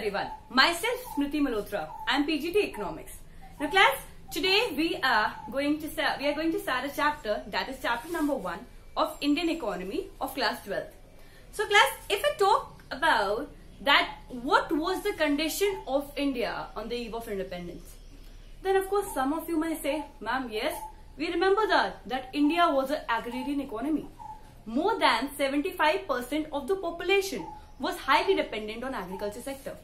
everyone. Myself Smriti Malhotra. I am PGT Economics. Now class, today we are going to start a chapter, that is chapter number 1 of Indian economy of class 12th. So class, if I talk about that, what was the condition of India on the eve of independence? Then of course some of you may say, ma'am, yes, we remember that India was an agrarian economy. More than 75% of the population was highly dependent on agriculture sector.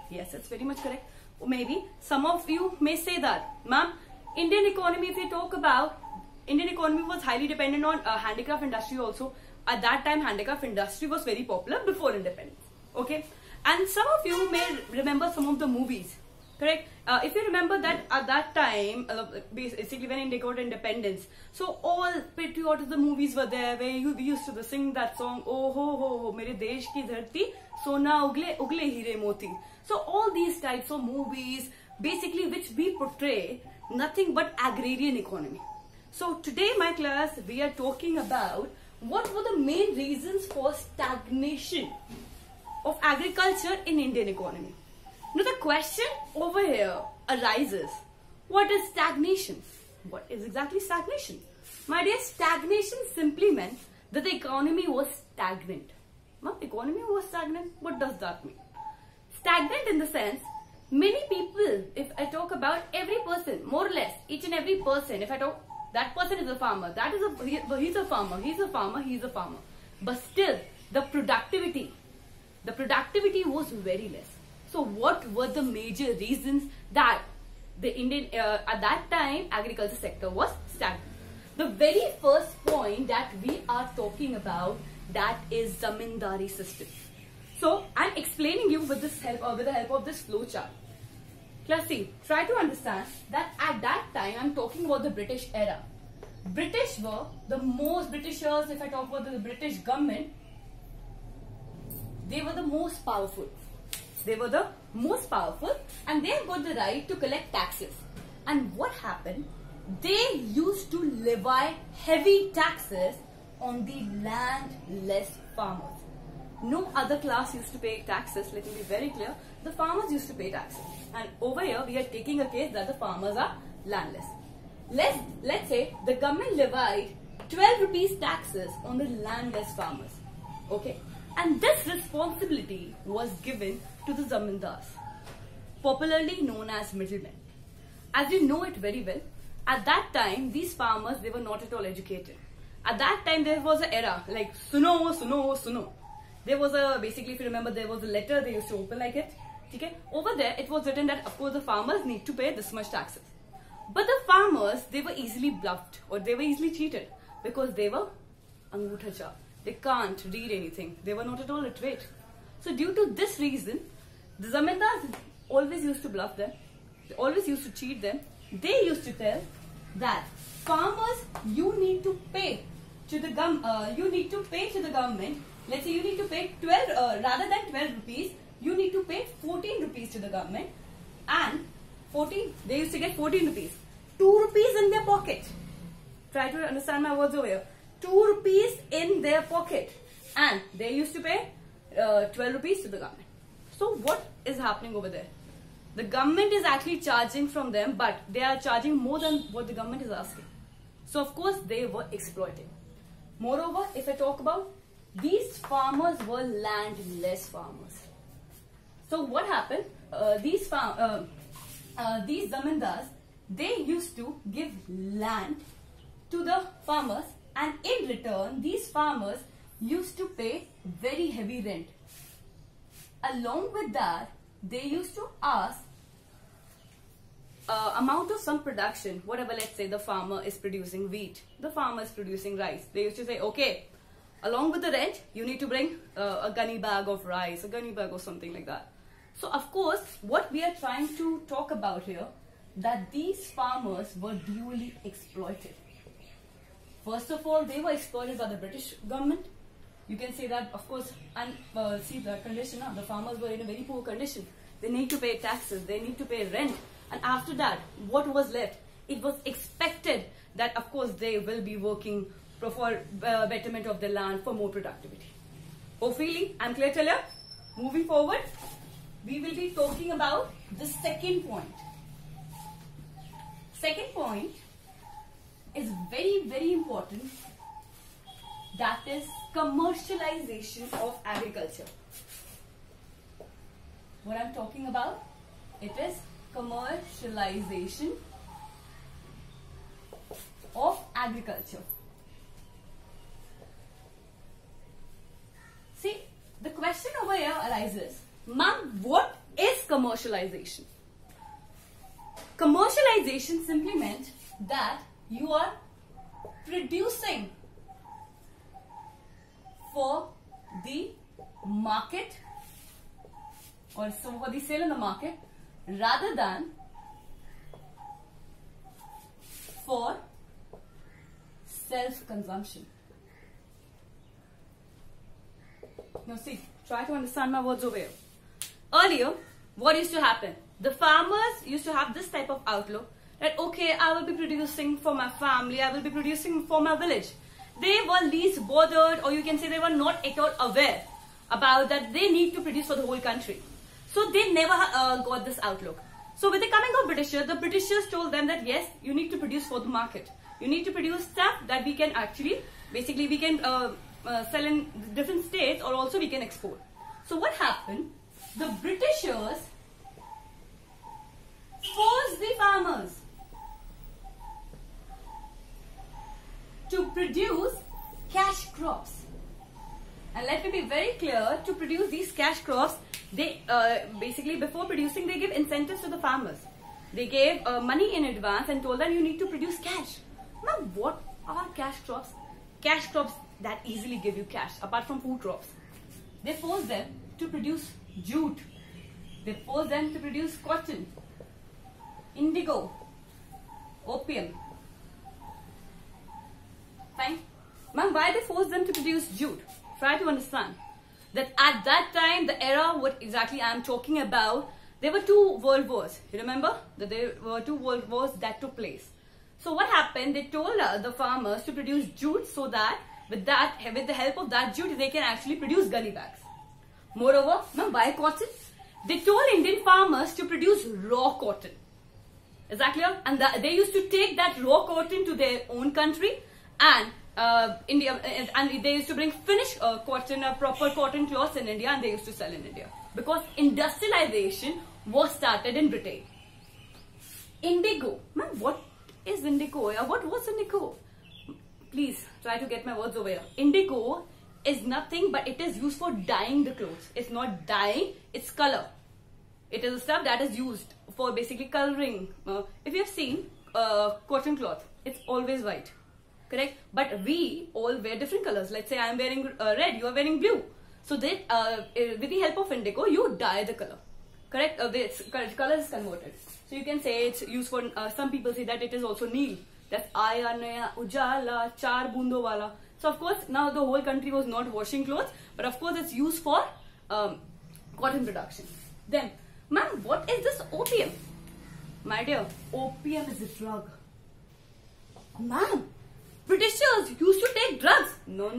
Yes, it's very much correct. Or maybe some of you may say that, ma'am, Indian economy, if we talk about, Indian economy was highly dependent on handicraft industry also. At that time, handicraft industry was very popular before independence. Okay, and some of you may remember some of the movies. Correct? If you remember that at that time, basically when India got independence, so all patriotism movies were there where we used to sing that song, oh ho, mere desh ki dharti, sona ugle heere moti. So all these types of movies, basically which we portray nothing but agrarian economy. So today, my class, we are talking about what were the main reasons for stagnation of agriculture in Indian economy. Now the question over here arises, what is stagnation? What is exactly stagnation? My dear, stagnation simply meant that the economy was stagnant. Now, economy was stagnant, what does that mean? Stagnant in the sense, many people, if I talk about every person, more or less, each and every person, if I talk, that person is a farmer, he's a farmer, he's a farmer. But still, the productivity was very less. So what were the major reasons that the Indian, at that time, agriculture sector was stagnant? The very first point that we are talking about, that is zamindari system. So I'm explaining you with this help, with the help of this flow chart. Class C, try to understand that at that time, I'm talking about the British era. British were the most, Britishers, if I talk about the British government, they were the most powerful. They were the most powerful and they got the right to collect taxes. And what happened? They used to levy heavy taxes on the landless farmers. No other class used to pay taxes, let me be very clear. The farmers used to pay taxes. And over here we are taking a case that the farmers are landless. Let's say the government levied 12 rupees taxes on the landless farmers. Okay. And this responsibility was given to the zamindars, popularly known as middlemen. As you know it very well, at that time, these farmers, they were not at all educated. At that time, there was an era like suno. There was a, basically if you remember, there was a letter they used to open like it. Okay? Over there, it was written that of course the farmers need to pay this much taxes. But the farmers, they were easily bluffed or they were easily cheated because they were angutha cha. They can't read anything. They were not at all literate. So due to this reason, the zamindars always used to bluff them. They always used to cheat them. They used to tell that farmers, you need to pay to the government. Let's say you need to pay 12 rather than 12 rupees. You need to pay 14 rupees to the government, and 14. They used to get 14 rupees. 2 rupees in their pocket. Try to understand my words over here. 2 rupees in their pocket, and they used to pay 12 rupees to the government. So what is happening over there? The government is actually charging from them, but they are charging more than what the government is asking. So of course they were exploiting. Moreover, if I talk about, these farmers were landless farmers. So what happened? These zamindars, they used to give land to the farmers, and in return, these farmers used to pay very heavy rent. Along with that, they used to ask amount of some production, whatever, let's say the farmer is producing wheat, the farmer is producing rice. They used to say, okay, along with the rent, you need to bring a gunny bag of rice, a gunny bag or something like that. So of course, what we are trying to talk about here, that these farmers were duly exploited. First of all, they were exploited by the British government. You can say that, of course, and see the condition, the farmers were in a very poor condition. They need to pay taxes, they need to pay rent. And after that, what was left? It was expected that, of course, they will be working for betterment of the land, for more productivity. Hopefully, I'm clear till here. Moving forward, we will be talking about the second point. Second point is very, very important. That is commercialization of agriculture. What I'm talking about, it is commercialization of agriculture. See, the question over here arises, ma'am, what is commercialization? Commercialization simply meant that you are producing for the market or so for the sale in the market rather than for self-consumption. Now see, try to understand my words over here. Earlier, what used to happen? The farmers used to have this type of outlook that, okay, I will be producing for my family, I will be producing for my village. They were least bothered, or you can say they were not at all aware about that they need to produce for the whole country. So they never got this outlook. So with the coming of Britishers, the Britishers told them that yes, you need to produce for the market. You need to produce stuff that we can actually, basically we can sell in different states, or also we can export. So what happened? The Britishers forced the farmers to produce cash crops. And let me be very clear, to produce these cash crops, they basically before producing they give incentives to the farmers. They gave money in advance and told them you need to produce cash. Now what are cash crops? Cash crops that easily give you cash apart from food crops. They forced them to produce jute. They forced them to produce cotton, indigo, opium. Fine. Ma'am, why they forced them to produce jute? Try to understand that at that time, the era what exactly I am talking about, there were two world wars. You remember that there were two world wars that took place. So what happened? They told the farmers to produce jute so that with the help of that jute, they can actually produce gunny bags. Moreover, ma'am, why cotton? They told Indian farmers to produce raw cotton. Is that clear? And they used to take that raw cotton to their own country and India, and they used to bring finished cotton, proper cotton cloths in India, and they used to sell in India because industrialization was started in Britain. Indigo, man, what is indigo? What was indigo? Please try to get my words over here. Indigo is nothing but it is used for dyeing the clothes. It's not dyeing, it's color. It is a stuff that is used for basically coloring. If you have seen cotton cloth, it's always white. Correct? But we all wear different colors. Let's say I am wearing red, you are wearing blue. So that with the help of indigo, you dye the color. Correct? Color is converted. So you can say it's used for, some people say that it is also Neel. That's Aya Naya Ujala Char Bundo Wala. So of course, now the whole country was not washing clothes, but of course it's used for cotton production. Then, ma'am, what is this opium? My dear, opium is a drug. Ma'am, Britishers used to take drugs. No.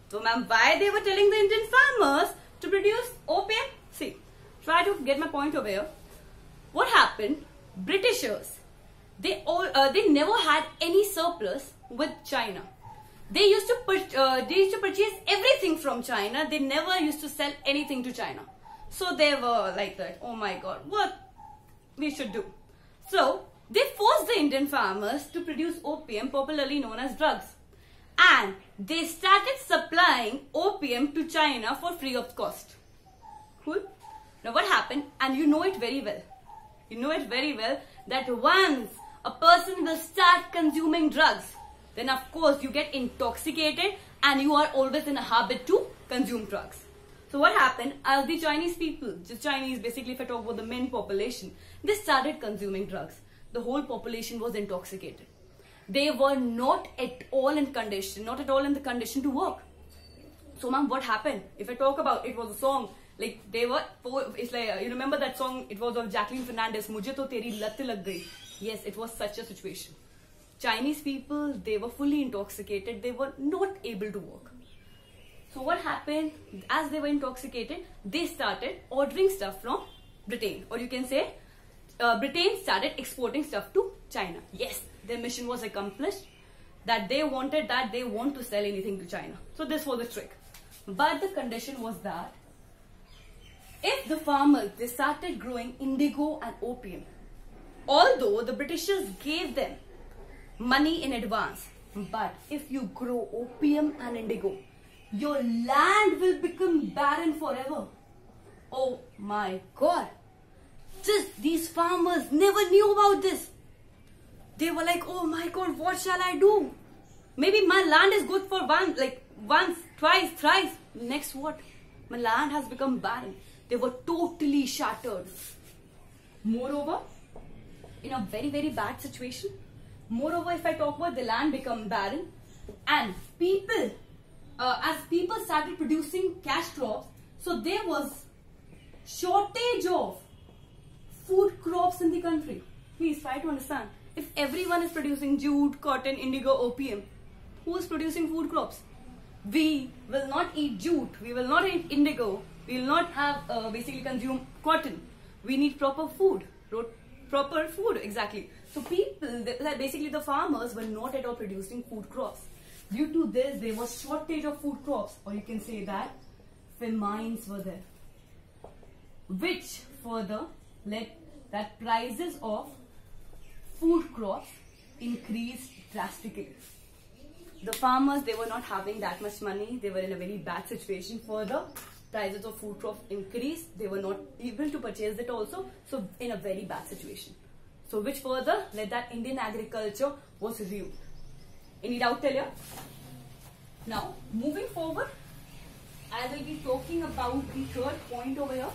So ma'am, why they were telling the Indian farmers to produce opium? See, try to get my point over here. What happened? Britishers, they never had any surplus with China. They used to purchase everything from China. They never used to sell anything to China. So they were like that. Oh my God, what we should do? So they forced the Indian farmers to produce opium, popularly known as drugs. And they started supplying opium to China for free of cost. Cool? Now what happened? And you know it very well. You know it very well that once a person will start consuming drugs, then of course you get intoxicated and you are always in a habit to consume drugs. So what happened? As the Chinese people, just Chinese basically if I talk about the main population, they started consuming drugs. The whole population was intoxicated. They were not at all in the condition to work. So ma'am, what happened? If I talk about, it was a song, like they were, it's like, you remember that song, it was of Jacqueline Fernandez, Mujhe to teri lat lag gayi. Yes, it was such a situation. Chinese people, they were fully intoxicated, they were not able to work. So what happened, as they were intoxicated, they started ordering stuff from Britain, or you can say Britain started exporting stuff to China. Yes, their mission was accomplished, that they want to sell anything to China. So this was the trick. But the condition was that if the farmers, they started growing indigo and opium, although the Britishers gave them money in advance, but if you grow opium and indigo, your land will become barren forever. Oh my God. These farmers never knew about this. They were like, oh my God, what shall I do? Maybe my land is good for once, twice, thrice. Next what? My land has become barren. They were totally shattered. Moreover, in a very, very bad situation. Moreover, if I talk about the land become barren, and people, as people started producing cash crops, so there was shortage of food crops in the country. Please try to understand. If everyone is producing jute, cotton, indigo, opium, who is producing food crops? We will not eat jute, we will not eat indigo, we will not have basically consume cotton. We need proper food, exactly. So people, basically the farmers were not at all producing food crops. Due to this, there was shortage of food crops, or you can say that famines were there, which further led that prices of food crops increased drastically. The farmers, they were not having that much money. They were in a very bad situation. Further, prices of food crops increased. They were not able to purchase it also. So, in a very bad situation. So, which further led that Indian agriculture was ruined. Any doubt till here? Now, moving forward, I will be talking about the third point over here.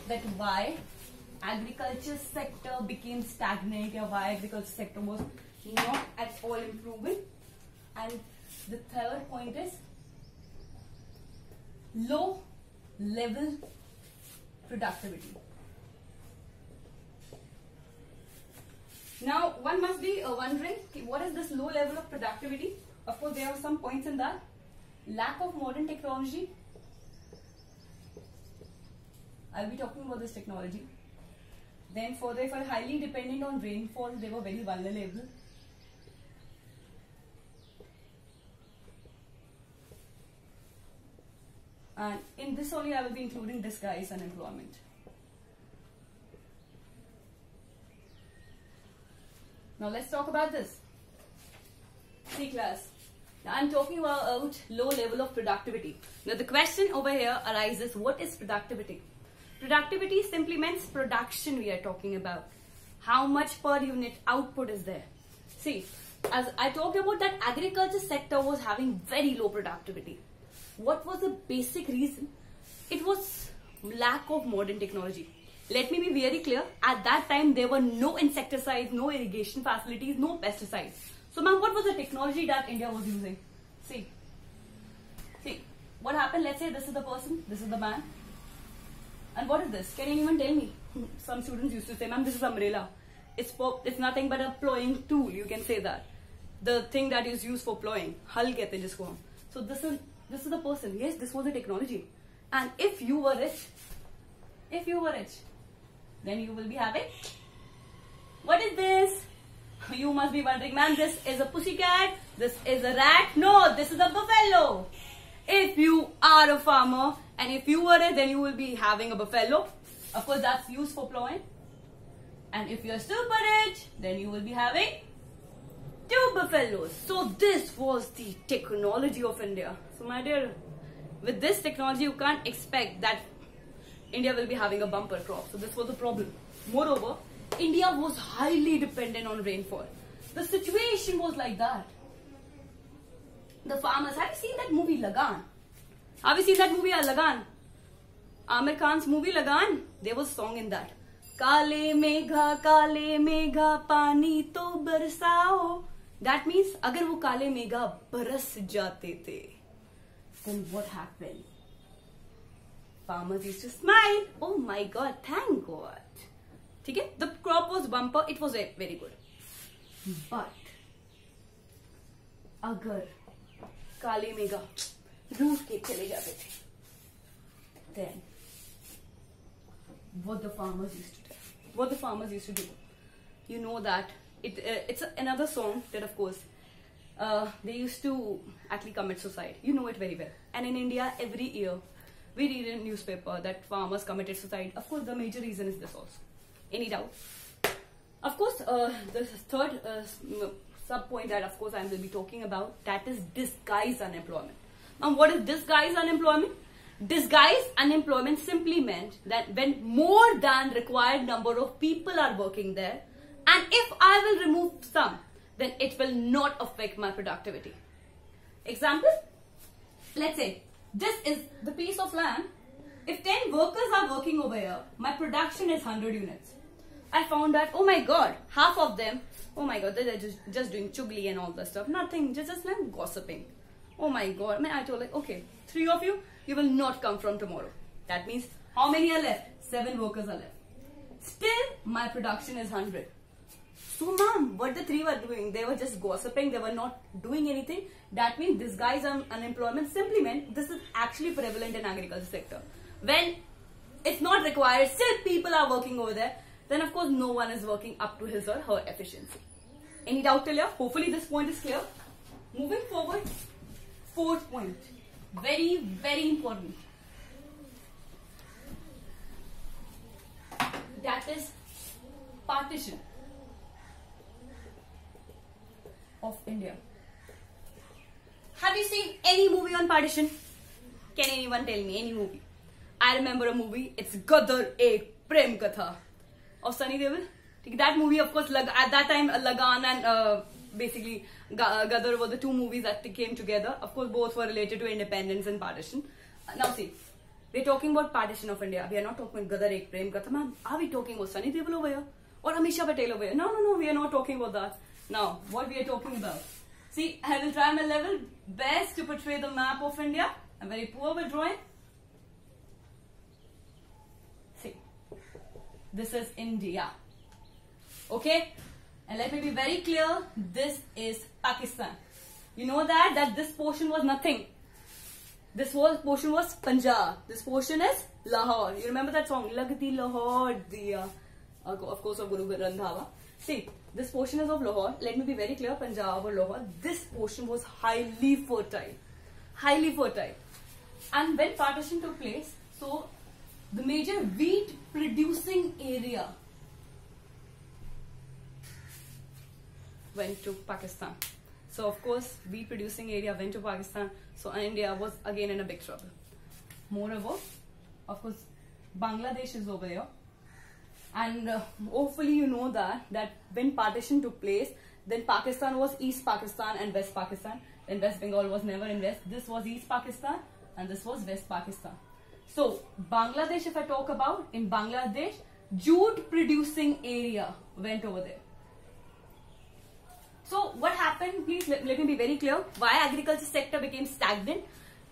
That why agriculture sector became stagnant, or why agriculture sector was not at all improving. And the third point is low level productivity. Now one must be wondering, what is this low level of productivity? Of course there are some points in that. Lack of modern technology. I'll be talking about this technology. Then further, if are highly dependent on rainfall, they were very vulnerable. And in this only I will be including disguised unemployment. Now let's talk about this. See class, now I'm talking about low level of productivity. Now the question over here arises, what is productivity? Productivity simply means production we are talking about. How much per unit output is there? See, as I talked about that agriculture sector was having very low productivity. What was the basic reason? It was lack of modern technology. Let me be very clear. At that time, there were no insecticides, no irrigation facilities, no pesticides. So, ma'am, what was the technology that India was using? See, what happened? Let's say this is the person, this is the man. And what is this? Can anyone tell me? Some students used to say, ma'am, this is umbrella. It's nothing but a plowing tool. You can say that. The thing that is used for plowing. Hal kehte hain jisko hum. So this is the person. Yes, this was the technology. And if you were rich, then you will be having, what is this? You must be wondering, ma'am, this is a pussycat, this is a rat. No, this is a buffalo. If you are a farmer and if you were it, then you will be having a buffalo. Of course, that's used for plowing. And if you're super rich, then you will be having 2 buffaloes. So this was the technology of India. So my dear, with this technology, you can't expect that India will be having a bumper crop. So this was the problem. Moreover, India was highly dependent on rainfall. The situation was like that. The farmers, have you seen that movie Lagan? Have you seen that movie Lagan? Amir Khan's movie Lagan, there was a song in that. Kale megha pani to barsao. That means, agar wo kale megha baras jate the, then what happened? Farmers used to smile. Oh my God, thank God. Okay? The crop was bumper, it was very good. But, agar kale megha. रूट के चले जाते थे. Then what the farmers used to do, you know that it's another song that of course they used to actually commit suicide. You know it very well. And in India, every year we read in a newspaper that farmers committed suicide. Of course, the major reason is this also. Any doubt? Of course, the third sub point that of course I will be talking about, that is disguised unemployment. Now, what is disguised unemployment? Disguised unemployment simply meant that when more than required number of people are working there, and if I will remove some, then it will not affect my productivity. Example, let's say this is the piece of land. If 10 workers are working over here, my production is 100 units. I found that, oh my god, half of them, oh my god, they're just doing chugli and all that stuff. Nothing, just like gossiping. Oh my god, man, I told like, okay, 3 of you will not come from tomorrow. That means, how many are left? 7 workers are left. Still, my production is 100. So, ma'am, what the 3 were doing? They were just gossiping. They were not doing anything. That means disguised unemployment simply meant this is actually prevalent in agriculture sector. When it's not required, still people are working over there, then of course no one is working up to his or her efficiency. Any doubt till here? Hopefully this point is clear. Moving forward, fourth point. Very, very important. That is partition of India. Have you seen any movie on partition? Can anyone tell me any movie? I remember a movie. It's Gadar Ek Prem Katha of Sunny Deol. That movie, of course, at that time, Lagan and basically Gadar were the 2 movies that came together. Of course, both were related to independence and partition. Now see, we're talking about partition of India. We are not talking about Gadar Ek Prem Katha. Ma'am, are we talking about Sunny Deol over here? Or Amisha Patel over here? No, we are not talking about that. Now, what we are talking about? See, I will try my level best to portray the map of India. I'm very poor with drawing. See, this is India. Okay? And let me be very clear, this is Pakistan. You know that this portion was nothing. This portion was Punjab. This portion is Lahore. You remember that song? Lagdi Lahore Diya. Of course, of Guru Randhawa. See, this portion is of Lahore. Let me be very clear, Punjab or Lahore. This portion was highly fertile. Highly fertile. And when partition took place, so the major wheat producing area went to Pakistan. So of course, wheat producing area went to Pakistan. So India was again in a big trouble. Moreover, of course, Bangladesh is over here. And hopefully you know that when partition took place, then Pakistan was East Pakistan and West Pakistan. Then West Bengal was never in West. This was East Pakistan and this was West Pakistan. So Bangladesh, if I talk about, in Bangladesh, jute producing area went over there. So what happened, please let me be very clear, why agriculture sector became stagnant.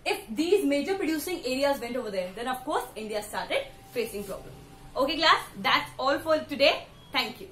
If these major producing areas went over there, then of course India started facing problems. Okay class, that's all for today. Thank you.